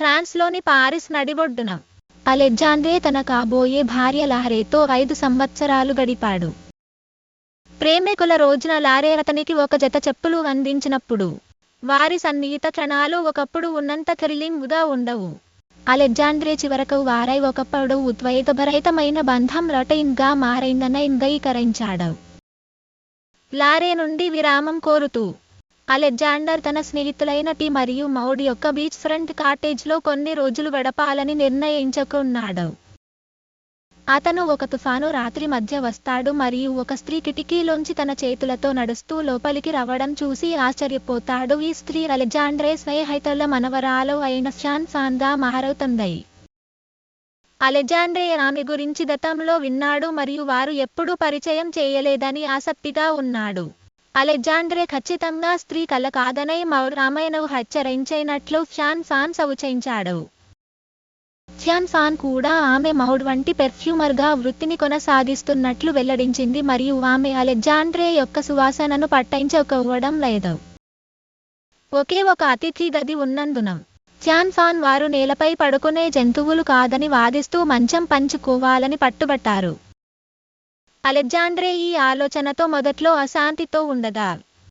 ఫ్రాన్స్లోని Paris నడిబొడ్డున Alexandre తన కాబోయే భార్య లారేతో 5 సంవత్సరాలు గడిపాడు. ప్రేమికుల రోజున లారే అతనికి ఒక జత చెప్పులు అందించినప్పుడు వారి సన్నిహిత క్షణాలు ఒకప్పుడు ఉన్నంత థ్రిల్లింగ్గా ఉండవు. అలెగ్జాండ్రే చివరకు వారై ఒకప్పుడు ఉద్వేగభరితమైన బంధం రొటీన్గా మారిందని అంగీకరించాడు. లారే నుండి విరామం కోరుతూ అలెగ్జాండర్ తన స్నేహితులైన టీ మరియు మౌడ్ యొక్క బీచ్ ఫ్రంట్ కాటేజ్లో కొన్ని రోజులు గడపాలని నిర్ణయించుకున్నాడు. అతను ఒక తుఫాను రాత్రి మధ్య వస్తాడు మరియు ఒక స్త్రీ కిటికీలోంచి తన చేతులతో నడుస్తూ లోపలికి రావడం చూసి ఆశ్చర్యపోతాడు. ఈ స్త్రీ అలెగ్జాండ్రే స్నేహితుల మనవరాలు అయిన షాన్సాన్గా మారుతుంది. అలెగ్జాండ్రే ఆమె గురించి గతంలో విన్నాడు మరియు వారు ఎప్పుడూ పరిచయం చేయలేదని ఆసక్తిగా ఉన్నాడు. అలెగ్జాండ్రే ఖచ్చితంగా స్త్రీ కల కాదని మౌడ్ ఆమెను హెచ్చరించినట్లు షాన్సాన్ సూచించాడు. షాన్సాన్ కూడా ఆమె మౌడ్ వంటి పెర్ఫ్యూమర్గా వృత్తిని కొనసాగిస్తున్నట్లు వెల్లడించింది మరియు ఆమె అలెగ్జాండ్రే యొక్క సువాసనను పట్టించుకోవడం లేదు. ఒకే ఒక అతిథి గది ఉన్నందున షాన్సాన్ వారు నేలపై పడుకునే జంతువులు కాదని వాదిస్తూ మంచం పంచుకోవాలని పట్టుబట్టారు. అలెగ్జాండ్రే ఈ ఆలోచనతో మొదట్లో అశాంతితో ఉండగా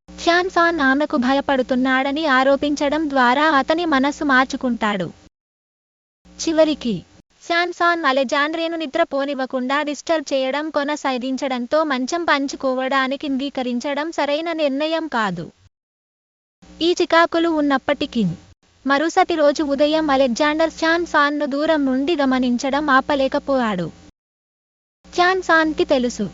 షాన్సాన్ ఆమెకు భయపడుతున్నాడని ఆరోపించడం ద్వారా అతని మనసు మార్చుకుంటాడు. చివరికి షాన్సాన్ అలెగ్జాండ్రేను నిద్రపోనివ్వకుండా డిస్టర్బ్ చేయడం కొనసాగించడంతో మంచం పంచుకోవడానికి అంగీకరించడం సరైన నిర్ణయం కాదు. ఈ చికాకులు ఉన్నప్పటికీ మరుసటి రోజు ఉదయం అలెగ్జాండర్ షాన్సాన్ను దూరం నుండి గమనించడం ఆపలేకపోయాడు. షాన్సాన్కి తెలుసు,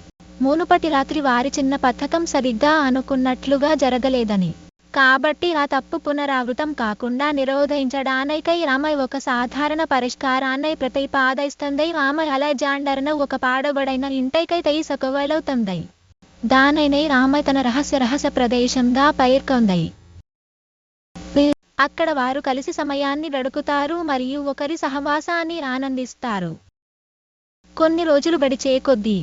మునుపటి రాత్రి వారి చిన్న పథకం సరిగ్గా అనుకున్నట్లుగా జరగలేదని. కాబట్టి ఆ తప్పు పునరావృతం కాకుండా నిరోధించడానికై ఆమె ఒక సాధారణ పరిష్కారాన్ని ప్రతిపాదిస్తుంది. ఆమె అలెగ్జాండర్ను ఒక పాడబడిన ఇంటికి తీసుకువెళుతుంది. దానిని ఆమె తన రహస్య ప్రదేశంగా పేర్కొంది. అక్కడ వారు కలిసి సమయాన్ని గడుపుతారు మరియు ఒకరి సహవాసాన్ని ఆనందిస్తారు. కొన్ని రోజులు గడిచే కొద్దీ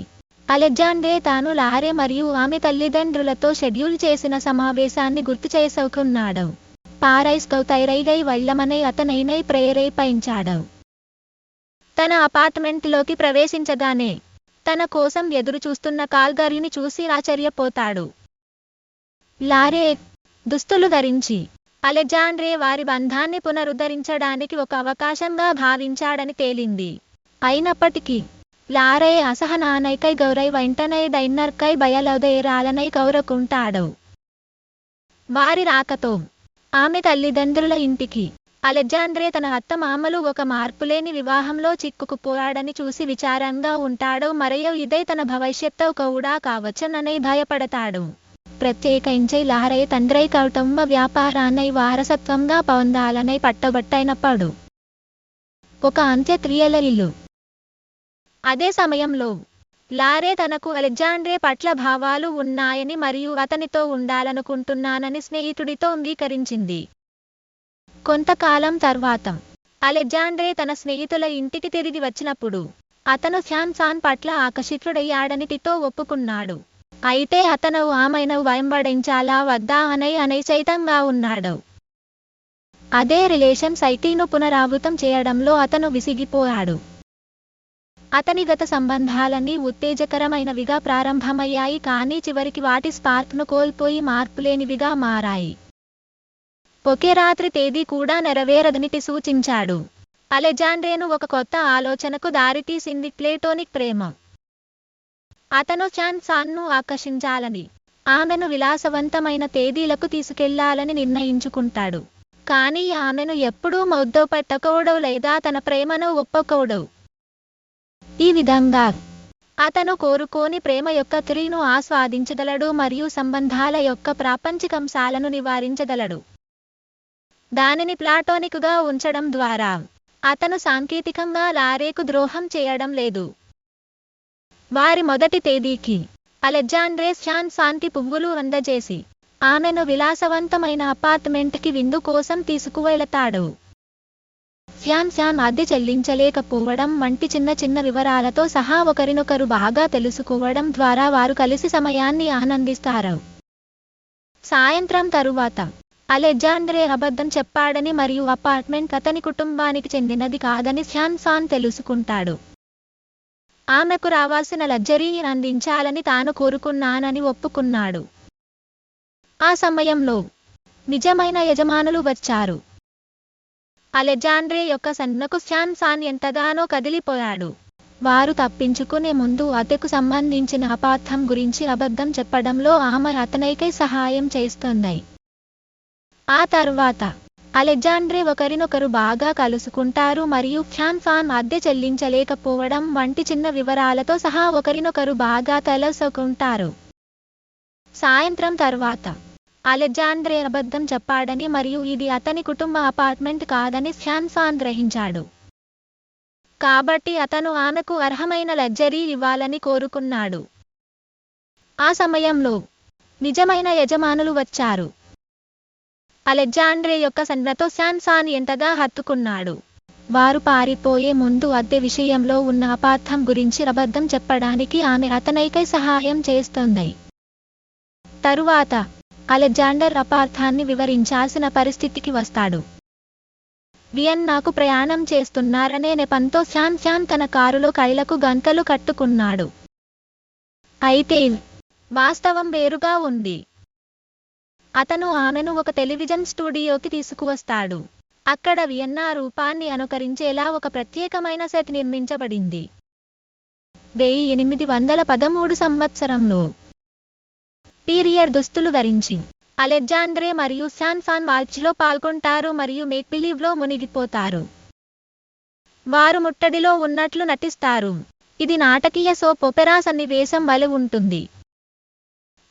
అలెగ్జాండ్రే తాను లారే మరియు ఆమె తల్లిదండ్రులతో షెడ్యూల్ చేసిన సమావేశాన్ని గుర్తు చేసుకున్నాడు. పారైస్కు తిరిగి వెళ్ళమని అతనిని ప్రేరేపించాడు. తన అపార్ట్మెంట్లోకి ప్రవేశించగానే తన కోసం ఎదురు చూస్తున్న కాల్గరీని చూసి ఆశ్చర్యపోతాడు. లారే దుస్తులు ధరించి అలెగ్జాండ్రే వారి బంధాన్ని పునరుద్ధరించడానికి ఒక అవకాశంగా భావించాడని తేలింది. అయినప్పటికీ లారే అసహనానికై గౌరై వెంటనే డిన్నర్కై బయలుదేరాలని కోరుకుంటాడు. వారి రాకతో ఆమె తల్లిదండ్రుల ఇంటికి అలెగ్జాండ్రే తన అత్తమామలు ఒక మార్పులేని వివాహంలో చిక్కుకుపోయాడని చూసి విచారంగా ఉంటాడు మరియు ఇదే తన భవిష్యత్తు కూడా కావచ్చునని భయపడతాడు. ప్రత్యేకించి లారే తండ్రి కుటుంబ వ్యాపారాన్ని వారసత్వంగా పొందాలని పట్టుబట్టినప్పుడు ఒక అంత్యక్రియల ఇల్లు. అదే సమయంలో లారే తనకు అలెగ్జాండ్రే పట్ల భావాలు ఉన్నాయని మరియు అతనితో ఉండాలనుకుంటున్నానని స్నేహితుడితో అంగీకరించింది. కొంతకాలం తర్వాత అలెగ్జాండ్రే తన స్నేహితుల ఇంటికి తిరిగి వచ్చినప్పుడు అతను షాన్సాన్ పట్ల ఆకర్షితుడయ్యాడని టీతో ఒప్పుకున్నాడు. అయితే అతను ఆమెను వెంబడించాలా వద్దా అని అనిశ్చితంగా ఉన్నాడు. అదే రిలేషన్ సైకిల్ను పునరావృతం చేయడంలో అతను విసిగిపోయాడు. అతని గత సంబంధాలన్నీ ఉత్తేజకరమైనవిగా ప్రారంభమయ్యాయి కానీ చివరికి వాటి స్పార్క్ను కోల్పోయి మార్పులేనివిగా మారాయి. ఒకే రాత్రి తేదీ కూడా నెరవేరదని టీ సూచించాడు. అలెగ్జాండ్రేను ఒక కొత్త ఆలోచనకు దారితీసింది: ప్లేటోనిక్ ప్రేమ. అతను షాన్సాన్ను ఆకర్షించాలని, ఆమెను విలాసవంతమైన తేదీలకు తీసుకెళ్లాలని నిర్ణయించుకుంటాడు. కానీ ఆమెను ఎప్పుడూ ముద్దు పెట్టకూడదు లేదా తన ప్రేమను ఒప్పుకోడు. ఈ విధంగా అతను కోరుకోని ప్రేమ యొక్క థ్రిల్ను ఆస్వాదించగలడు మరియు సంబంధాల యొక్క ప్రాపంచికాంశాలను నివారించగలడు. దానిని ప్లాటోనిక్గా ఉంచడం ద్వారా అతను సాంకేతికంగా లారేకు ద్రోహం చేయడం లేదు. వారి మొదటి తేదీకి అలెగ్జాండ్రే షాన్సాన్కి పువ్వులు అందజేసి ఆమెను విలాసవంతమైన అపార్ట్మెంట్కి విందు కోసం తీసుకువెళతాడు. షాన్సాన్ అద్దె చెల్లించలేకపోవడం వంటి చిన్న చిన్న వివరాలతో సహా ఒకరినొకరు బాగా తెలుసుకోవడం ద్వారా వారు కలిసి సమయాన్ని ఆనందిస్తారు. సాయంత్రం తరువాత అలెగ్జాండ్రే అబద్ధం చెప్పాడని మరియు అపార్ట్మెంట్ అతని కుటుంబానికి చెందినది కాదని శ్యాన్సాన్ తెలుసుకుంటాడు. ఆమెకు రావాల్సిన లగ్జరీని అందించాలని తాను కోరుకున్నానని ఒప్పుకున్నాడు. ఆ సమయంలో నిజమైన యజమానులు వచ్చారు. అలెగ్జాండ్రే యొక్క సంజ్ఞకు శ్యాన్సాన్ ఎంతగానో కదిలిపోయాడు. వారు తప్పించుకునే ముందు అతెకు సంబంధించిన అపార్థం గురించి అబద్ధం చెప్పడంలో ఆమె అతనికై సహాయం చేస్తుంది. ఆ తర్వాత అలెగ్జాండ్రే ఒకరినొకరు బాగా కలుసుకుంటారు మరియు శ్యాన్సాన్ అద్దె చెల్లించలేకపోవడం వంటి చిన్న వివరాలతో సహా ఒకరినొకరు బాగా తెలుసుకుంటారు. సాయంత్రం తర్వాత అలెగ్జాండ్రే అబద్ధం చెప్పాడని మరియు ఇది అతని కుటుంబ అపార్ట్మెంట్ కాదని శ్యాన్సాన్ గ్రహించాడు. కాబట్టి అతను ఆమెకు అర్హమైన లగ్జరీ ఇవ్వాలని కోరుకున్నాడు. ఆ సమయంలో నిజమైన యజమానులు వచ్చారు. అలెగ్జాండ్రే యొక్క సంజ్ఞతో శ్యాన్సాన్ ఎంతగా హత్తుకున్నాడు. వారు పారిపోయే ముందు అద్దె విషయంలో ఉన్న అపార్థం గురించి అబద్ధం చెప్పడానికి ఆమె అతనికై సహాయం చేస్తుంది. తరువాత అలెగ్జాండర్ అపార్థాన్ని వివరించాల్సిన పరిస్థితికి వస్తాడు. వియన్నాకు ప్రయాణం చేస్తున్నారనే నెపంతో శ్యాన్సాన్ తన కారులో కళ్ళకు గంతలు కట్టుకున్నాడు. అయితే వాస్తవం వేరుగా ఉంది. అతను ఆమెను ఒక టెలివిజన్ స్టూడియోకి తీసుకువస్తాడు. అక్కడ వియన్నా రూపాన్ని అనుకరించేలా ఒక ప్రత్యేకమైన సెట్ నిర్మించబడింది. 1813 సంవత్సరంలో పీరియడ్ దుస్తులు ధరించి అలెగ్జాండ్రే మరియు శ్యాన్సాన్ వాచ్లో పాల్గొంటారు మరియు మేక్ బిలీవ్లో మునిగిపోతారు. వారు ముట్టడిలో ఉన్నట్లు నటిస్తారు. ఇది నాటకీయ సోప్ ఒపెరా సన్నివేశం వలె ఉంటుంది.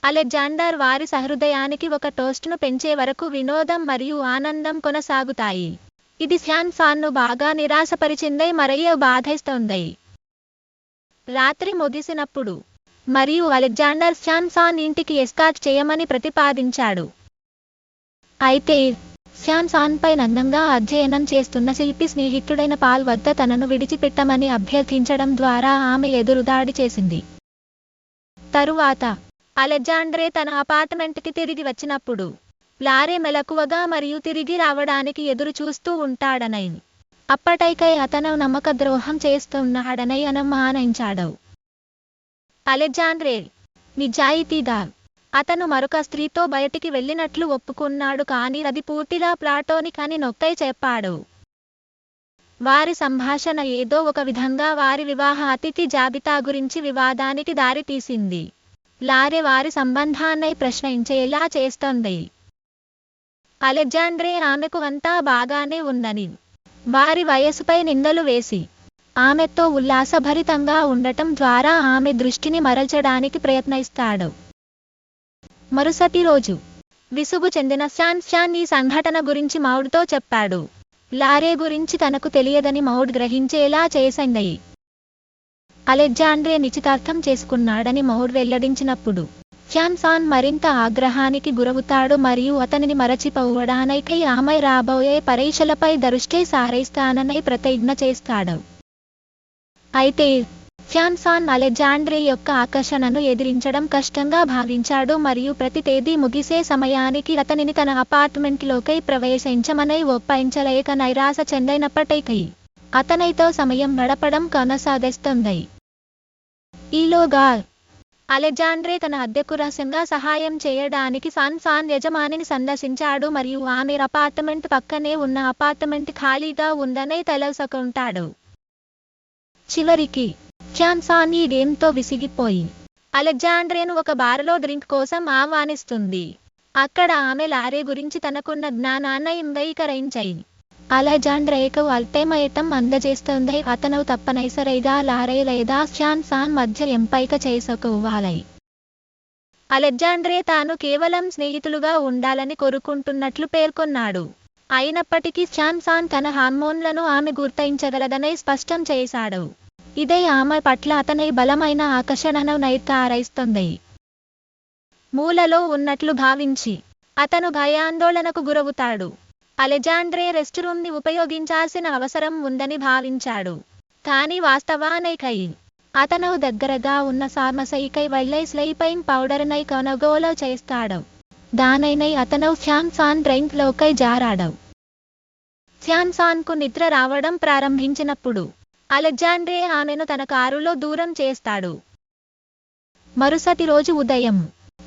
అలెగ్జాండర్ వారి సహృదయానికి ఒక టోస్ట్ను పెంచే వరకు వినోదం మరియు ఆనందం కొనసాగుతాయి. ఇది శ్యాన్సాన్ను బాగా నిరాశపరిచింది మరియు బాధిస్తుంది. రాత్రి ముగిసినప్పుడు మరియు అలెగ్జాండర్ శ్యాన్సాన్ ఇంటికి ఎస్కార్ట్ చేయమని ప్రతిపాదించాడు. అయితే శ్యాన్సాన్పై నందంగా అధ్యయనం చేస్తున్న శిల్పి స్నేహితుడైన పాల్ వద్ద తనను విడిచిపెట్టమని అభ్యర్థించడం ద్వారా ఆమె ఎదురుదాడి చేసింది. తరువాత అలెగ్జాండ్రే తన అపార్ట్మెంట్కి తిరిగి వచ్చినప్పుడు లారే మెలకువగా మరియు తిరిగి రావడానికి ఎదురు చూస్తూ ఉంటాడని, అప్పటికై అతను నమ్మకద్రోహం చేస్తున్నాడని అనుమానించాడు. అలెగ్జాండ్రే నిజాయితీగా అతను మరొక స్త్రీతో బయటికి వెళ్ళినట్లు ఒప్పుకున్నాడు, కానీ అది పూర్తిగా ప్లాటోనిక్ అని నొక్కి చెప్పాడు. వారి సంభాషణ ఏదో ఒక విధంగా వారి వివాహ అతిథి జాబితా గురించి వివాదానికి దారితీసింది. లారే వారి సంబంధాన్ని ప్రశ్నించేలా చేస్తుంది. అలెగ్జాండ్రే ఆమెకు అంతా బాగానే ఉందని, వారి వయసుపై నిందలు వేసి ఆమెతో ఉల్లాసభరితంగా ఉండటం ద్వారా ఆమె దృష్టిని మరల్చడానికి ప్రయత్నిస్తాడు. మరుసటి రోజు విసుగు చెందిన శ్యాన్సాన్ ఈ సంఘటన గురించి మౌడ్తో చెప్పాడు. లారే గురించి తనకు తెలియదని మౌడ్ గ్రహించేలా చేసింది. అలెగ్జాండ్రే నిశ్చితార్థం చేసుకున్నాడని మౌడ్ వెల్లడించినప్పుడు శ్యాన్సాన్ మరింత ఆగ్రహానికి గురవుతాడు మరియు అతనిని మరచిపోవడానికి ఆమె రాబోయే పరీక్షలపై దృష్టి సారిస్తానని ప్రతిజ్ఞ చేస్తాడు. అయితే శ్యాన్సాన్ అలెగ్జాండ్రే యొక్క ఆకర్షణను ఎదిరించడం కష్టంగా భావించాడు మరియు ప్రతి తేదీ ముగిసే సమయానికి అతనిని తన అపార్ట్మెంట్లోకి ప్రవేశించమని ఒప్పించలేక నిరాశ చెందినప్పటికీ అతనితో సమయం గడపడం కొనసాగిస్తుంది. ఈలోగా అలెగ్జాండ్రే తన అద్దెకు రహస్యంగా సహాయం చేయడానికి శ్యాన్సాన్ యజమానిని సందర్శించాడు మరియు ఆమె అపార్ట్మెంట్ పక్కనే ఉన్న అపార్ట్మెంట్ ఖాళీగా ఉందని తెలుసుకుంటాడు. చివరికి శ్యాన్సాన్ ఈ గేమ్తో విసిగిపోయి అలెగ్జాండ్రేను ఒక బార్లో డ్రింక్ కోసం ఆహ్వానిస్తుంది. అక్కడ ఆమె లారే గురించి తనకున్న జ్ఞానాన్ని అంగీకరించాయి. అలెగ్జాండ్రేకు అల్టిమేటం అందజేస్తుంది. అతను తప్పనిసరిగా లారే లేదా శ్యాన్సాన్ మధ్య ఎంపిక చేసుకోవాలి. అలెగ్జాండ్రే తాను కేవలం స్నేహితులుగా ఉండాలని కోరుకుంటున్నట్లు పేర్కొన్నాడు. అయినప్పటికీ శ్యాన్సాన్ తన హార్మోన్లను ఆమె గుర్తించగలదని స్పష్టం చేశాడు. ఇదే ఆమె పట్ల అతని బలమైన ఆకర్షణను నిర్ధారిస్తుంది. మూలలో ఉన్నట్లు భావించి అతను భయాందోళనకు గురవుతాడు. అలెగ్జాండ్రే రెస్ట్ రూమ్ని ఉపయోగించాల్సిన అవసరం ఉందని భావించాడు, కానీ వాస్తవానికై అతను దగ్గరగా ఉన్న ఫార్మసీకి వెళ్ళి స్లీపింగ్ పౌడర్ని కొనుగోలు చేస్తాడు. దానైనై అతను శ్యాన్సాన్ డ్రైంక్లోకి జారాడు. శ్యాన్సాన్కు నిద్ర రావడం ప్రారంభించినప్పుడు అలెగ్జాండ్రే ఆమెను తన కారులో దూరం చేస్తాడు. మరుసటి రోజు ఉదయం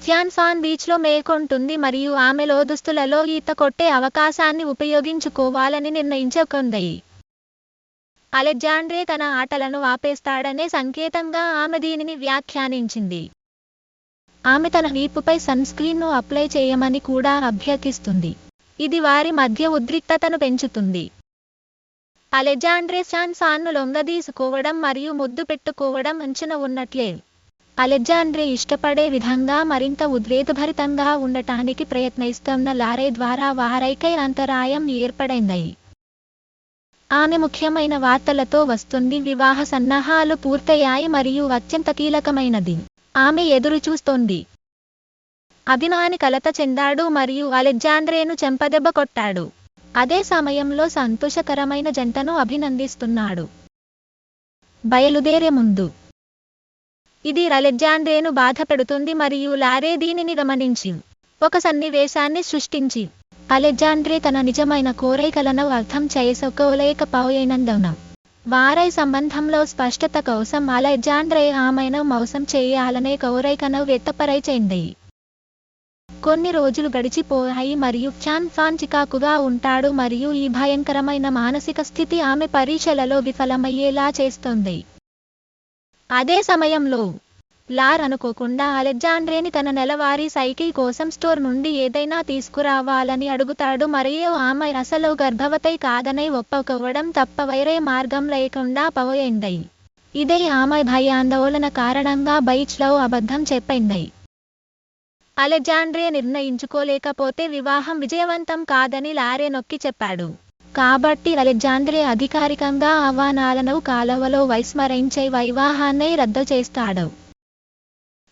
శ్యాన్సాన్ బీచ్లో మేల్కొంటుంది మరియు ఆమె లోదుస్తులలో ఈత కొట్టే అవకాశాన్ని ఉపయోగించుకోవాలని నిర్ణయించుకుంది. అలెగ్జాండ్రే తన ఆటలను ఆపేస్తాడనే సంకేతంగా ఆమె దీనిని వ్యాఖ్యానించింది. ఆమె తన వీపుపై సన్ స్క్రీన్ను అప్లై చేయమని కూడా అభ్యర్థిస్తుంది. ఇది వారి మధ్య ఉద్రిక్తతను పెంచుతుంది. అలెగ్జాండ్రే శ్యాన్సాన్ను లొంగదీసుకోవడం మరియు ముద్దు పెట్టుకోవడం అంచున ఉన్నట్లే అలెగ్జాండ్రే ఇష్టపడే విధంగా మరింత ఉద్వేగభరితంగా ఉండటానికి ప్రయత్నిస్తున్న లారే ద్వారా వారైకై అంతరాయం ఏర్పడింది. ఆమె ముఖ్యమైన వార్తలతో వస్తుంది. వివాహ సన్నాహాలు పూర్తయ్యాయి మరియు అత్యంత కీలకమైనది ఆమె ఎదురు చూస్తోంది. అభిమాని కలత చెందాడు మరియు అలెగ్జాండ్రేను చెంపదెబ్బ కొట్టాడు. అదే సమయంలో సంతోషకరమైన జంటను అభినందిస్తున్నాడు. బయలుదేరే ముందు ఇది అలెగ్జాండ్రేను బాధపెడుతుంది మరియు లారే దీనిని గమనించి ఒక సన్నివేశాన్ని సృష్టించి అలెగ్జాండ్రే తన నిజమైన కోరికలను అర్థం చేసుకోలేకపోయినందున వారి సంబంధంలో స్పష్టత కోసం అలెగ్జాండ్రే ఆమెను మోసం చేయాలనే కోరికను వ్యక్తపరిచింది. కొన్ని రోజులు గడిచిపోయాయి మరియు శ్యాన్సాన్ చికాకుగా ఉంటాడు మరియు ఈ భయంకరమైన మానసిక స్థితి ఆమె పరీక్షలలో విఫలమయ్యేలా చేస్తుంది. అదే సమయంలో లార్ అనుకోకుండా అలెగ్జాండ్రేని తన నెలవారీ సైకిల్ కోసం స్టోర్ నుండి ఏదైనా తీసుకురావాలని అడుగుతాడు మరియు ఆమె అసలు గర్భవతి కాదని ఒప్పుకోవడం తప్ప వేరే మార్గం లేకుండా పోయింది. ఇదే ఆమె భయాందోళన కారణంగా బీచ్లో అబద్ధం చెప్పింది. అలెగ్జాండ్రే నిర్ణయించుకోలేకపోతే వివాహం విజయవంతం కాదని లారే నొక్కి చెప్పాడు. కాబట్టి అలెగ్జాండ్రే అధికారికంగా ఆహ్వానాలను కాలువలో విస్మరించే వివాహాన్ని రద్దు చేస్తాడు.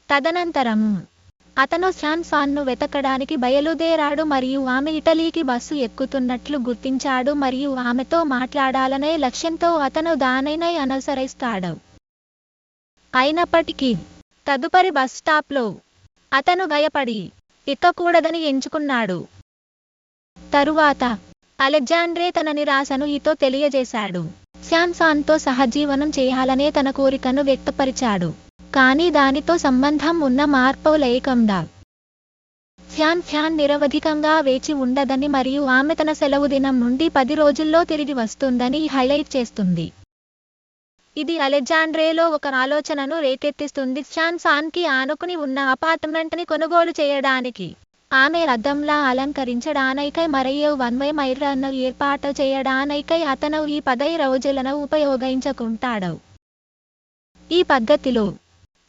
తదనంతరం అతను శ్యాన్సాన్ను వెతకడానికి బయలుదేరాడు మరియు ఆమె ఇటలీకి బస్సు ఎక్కుతున్నట్లు గుర్తించాడు మరియు ఆమెతో మాట్లాడాలనే లక్ష్యంతో అతను దానిని అనుసరిస్తాడు. అయినప్పటికీ తదుపరి బస్ స్టాప్లో అతను భయపడి ఎక్కకూడదని ఎంచుకున్నాడు. తరువాత అలెగ్జాండ్రే తన నిరాశను ఈతో తెలియజేశాడు. శ్యాన్సాన్తో సహజీవనం చేయాలనే తన కోరికను వ్యక్తపరిచాడు, కానీ దానితో సంబంధం ఉన్న మార్పు లేకుండా శ్యాన్ నిరవధికంగా వేచి ఉండదని మరియు ఆమె తన సెలవు దినం నుండి 10 రోజుల్లో తిరిగి వస్తుందని హైలైట్ చేస్తుంది. ఇది అలెగ్జాండ్రేలో ఒక ఆలోచనను రేకెత్తిస్తుంది. శ్యాన్సాన్కి ఆనుకుని ఉన్న అపార్ట్మెంట్ని కొనుగోలు చేయడానికి, ఆమె రథంలా అలంకరించడానికై మరియు వన్వే మైర్లను ఏర్పాటు చేయడానికై అతను ఈ 10 రోజులను ఉపయోగించుకుంటాడు. ఈ పద్ధతిలో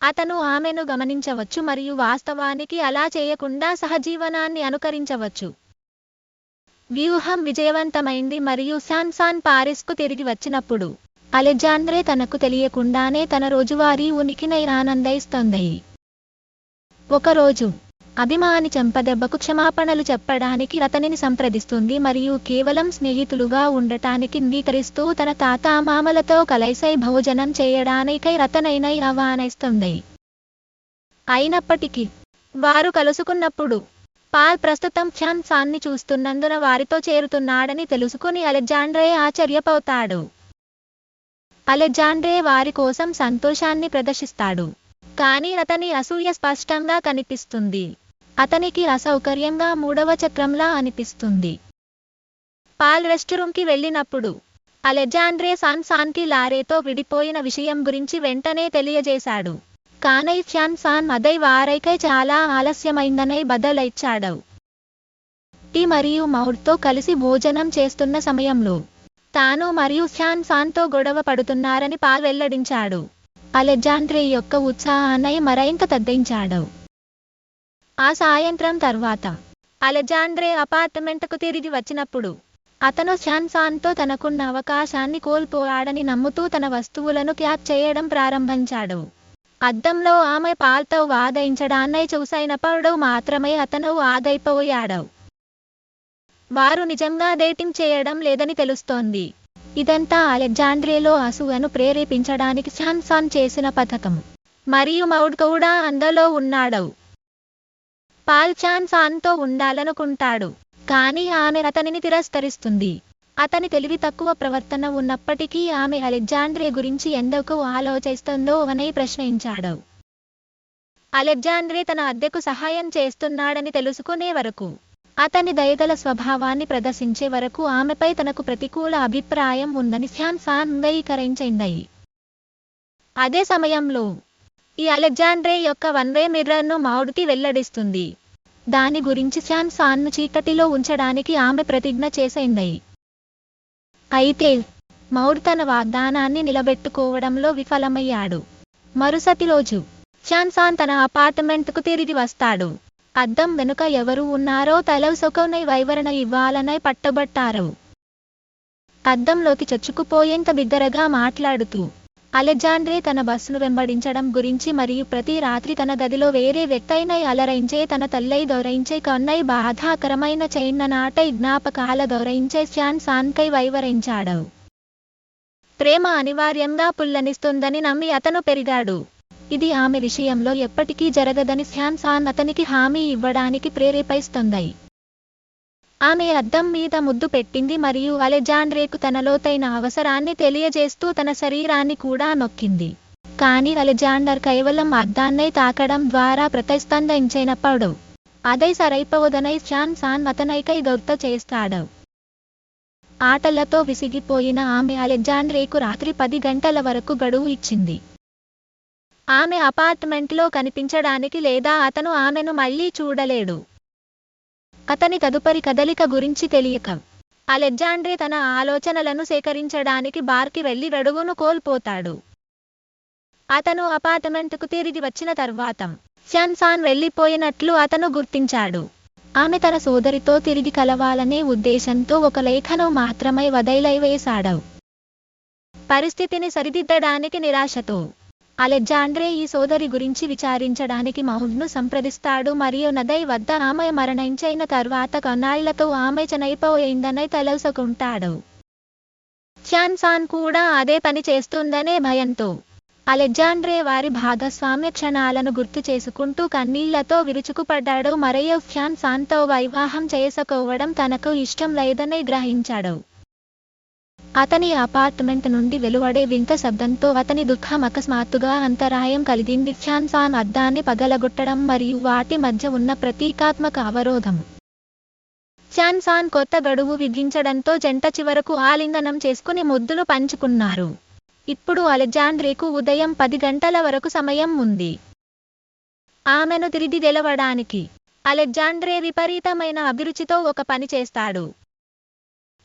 అతను ఆమెను గమనించవచ్చు మరియు వాస్తవానికి అలా చేయకుండా సహజీవనాన్ని అనుకరించవచ్చు. వ్యూహం విజయవంతమైంది మరియు శ్యాన్సాన్ పారిస్కు తిరిగి వచ్చినప్పుడు అలెగ్జాండ్రే తనకు తెలియకుండానే తన రోజువారీ ఉనికిని ఆనందిస్తుంది. ఒకరోజు అభిమాని చెంపదెబ్బకు క్షమాపణలు చెప్పడానికి అతనిని సంప్రదిస్తుంది మరియు కేవలం స్నేహితులుగా ఉండటానికి అంగీకరిస్తూ తన తాతామామలతో కలిసి భోజనం చేయడానికై అతనిని ఆహ్వానిస్తుంది. అయినప్పటికీ వారు కలుసుకున్నప్పుడు పాల్ ప్రస్తుతం శ్యాన్సాన్ని చూస్తున్నందున వారితో చేరుతున్నాడని తెలుసుకుని అలెగ్జాండ్రే ఆశ్చర్యపోతాడు. అలెగ్జాండ్రే వారి కోసం సంతోషాన్ని ప్రదర్శిస్తాడు, కానీ అతని అసూయ స్పష్టంగా కనిపిస్తుంది. అతనికి అసౌకర్యంగా 3వ చక్రంలా అనిపిస్తుంది. పాల్ రెస్టారెంట్కి వెళ్ళినప్పుడు అలెగ్జాండ్రే శ్యాన్సాన్కి లారేతో విడిపోయిన విషయం గురించి వెంటనే తెలియజేశాడు, కానీ శ్యాన్సాన్ అదే వారైకై చాలా ఆలస్యమైందనే బదులిచ్చాడు. టీ మరియు మౌడ్తో కలిసి భోజనం చేస్తున్న సమయంలో తాను మరియు శ్యాన్సాన్తో గొడవ పడుతున్నారని పాల్ వెల్లడించాడు. అలెగ్జాండ్రే యొక్క ఉత్సాహాన్ని మరింత తగ్గించాడు. ఆ సాయంత్రం తర్వాత అలెగ్జాండ్రే అపార్ట్మెంట్కు తిరిగి వచ్చినప్పుడు అతను శ్యాన్సాన్తో తనకున్న అవకాశాన్ని కోల్పోయాడని నమ్ముతూ తన వస్తువులను ప్యాక్ చేయడం ప్రారంభించాడు. అద్దంలో ఆమె పాల్తో వాదించడాన్ని చూసినప్పుడు మాత్రమే అతను ఆదైపోయాడు. వారు నిజంగా డేటింగ్ చేయడం లేదని తెలుస్తోంది. ఇదంతా అలెగ్జాండ్రేలో అసూయను ప్రేరేపించడానికి శ్యాన్సాన్ చేసిన పథకం మరియు మౌడ్ కూడా అందులో ఉన్నాడు. పాల్ షాన్సాన్తో ఉండాలనుకుంటాడు. కానీ ఆమె అతనిని తిరస్కరిస్తుంది. అతని తెలివి తక్కువ ప్రవర్తన ఉన్నప్పటికీ ఆమె అలెగ్జాండ్రే గురించి ఎందుకు ఆలోచిస్తుందో అని ప్రశ్నించాడు. అలెగ్జాండ్రే తన అద్దెకు సహాయం చేస్తున్నాడని తెలుసుకునే వరకు, అతని దయగల స్వభావాన్ని ప్రదర్శించే వరకు ఆమెపై తనకు ప్రతికూల అభిప్రాయం ఉందని షాన్సాన్ అంగీకరించింది. అదే సమయంలో ఈ అలెగ్జాండ్రే యొక్క వన్వే మిర్రర్ను మౌడ్కి వెల్లడిస్తుంది. దాని గురించి షాన్సాన్ను చీకటిలో ఉంచడానికి ఆమె ప్రతిజ్ఞ చేసింది. అయితే మౌడ్ తన వాగ్దానాన్ని నిలబెట్టుకోవడంలో విఫలమయ్యాడు. మరుసటి రోజు షాన్సాన్ తన అపార్ట్మెంట్కు తిరిగి వస్తాడు. అద్దం వెనుక ఎవరు ఉన్నారో తెలుసుకునే వివరణ ఇవ్వాలని పట్టుబట్టారు. అద్దంలోకి చొచ్చుకుపోయేంత బిగ్గరగా మాట్లాడుతూ అలెగ్జాండ్రే తన బస్సును వెంబడించడం గురించి మరియు ప్రతి రాత్రి తన గదిలో వేరే వ్యక్తైన అలరించే తన తల్లై దౌరించే కొన్ని బాధాకరమైన చిన్ననాటి జ్ఞాపకాల దౌరించే షాన్సాన్కై వివరించాడు. ప్రేమ అనివార్యంగా పుల్లనిస్తుందని నమ్మి అతను పెరిగాడు. ఇది ఆమె విషయంలో ఎప్పటికీ జరగదని షాన్సాన్ అతనికి హామీ ఇవ్వడానికి ప్రేరేపిస్తుంది. ఆమె అద్దం మీద ముద్దు పెట్టింది మరియు అలెగ్జాండ్రేకు తన లోతైన అవసరాన్ని తెలియజేస్తూ తన శరీరాన్ని కూడా నొక్కింది. కానీ అలెగ్జాండర్ కేవలం అద్దాన్నే తాకడం ద్వారా ప్రతిస్పందించినప్పుడు అదే సరైపోవదని షాన్సాన్ అతనికై గుర్తు చేస్తాడు. ఆటలతో విసిగిపోయిన ఆమె అలెగ్జాండ్రేకు రాత్రి 10 గంటల వరకు గడువు ఇచ్చింది. ఆమె అపార్ట్మెంట్లో కనిపించడానికి లేదా అతను ఆమెను మళ్లీ చూడలేడు. అతని తదుపరి కదలిక గురించి తెలియక అలెగ్జాండ్రే తన ఆలోచనలను సేకరించడానికి బార్కి వెళ్లి గడువును కోల్పోతాడు. అతను అపార్ట్మెంట్కు తిరిగి వచ్చిన తర్వాత షాన్సాన్ వెళ్లిపోయినట్లు అతను గుర్తించాడు. ఆమె తన సోదరితో తిరిగి కలవాలనే ఉద్దేశంతో ఒక లేఖను మాత్రమే వదిలివేశాడు. పరిస్థితిని సరిదిద్దడానికి నిరాశతో అలెగ్జాండ్రే ఈ సోదరి గురించి విచారించడానికి మౌడ్ను సంప్రదిస్తాడు మరియు నది వద్ద ఆమె మరణించిన తర్వాత కొన్నాళ్లతో ఆమె చనిపోయిందని తెలుసుకుంటాడు. షాన్సాన్ కూడా అదే పని చేస్తుందనే భయంతో అలెగ్జాండ్రే వారి భాగస్వామ్య క్షణాలను గుర్తు చేసుకుంటూ కన్నీళ్లతో విరుచుకుపడ్డాడు మరియు షాన్సాన్తో వివాహం చేసుకోవడం తనకు ఇష్టం లేదని గ్రహించాడు. అతని అపార్ట్మెంట్ నుండి వెలువడే వింత శబ్దంతో అతని దుఃఖం అకస్మాత్తుగా అంతరాయం కలిగింది. షాన్సాన్ అద్దాన్ని పగలగొట్టడం మరియు వాటి మధ్య ఉన్న ప్రతీకాత్మక అవరోధం. షాన్సాన్ కొత్త గడువు విధించడంతో జంట చివరకు ఆలింగనం చేసుకుని ముద్దులు పంచుకున్నారు. ఇప్పుడు అలెగ్జాండ్రేకు ఉదయం 10 గంటల వరకు సమయం ఉంది. ఆమెను తిరిగి గెలవడానికి అలెగ్జాండ్రే విపరీతమైన అభిరుచితో ఒక పని చేస్తాడు.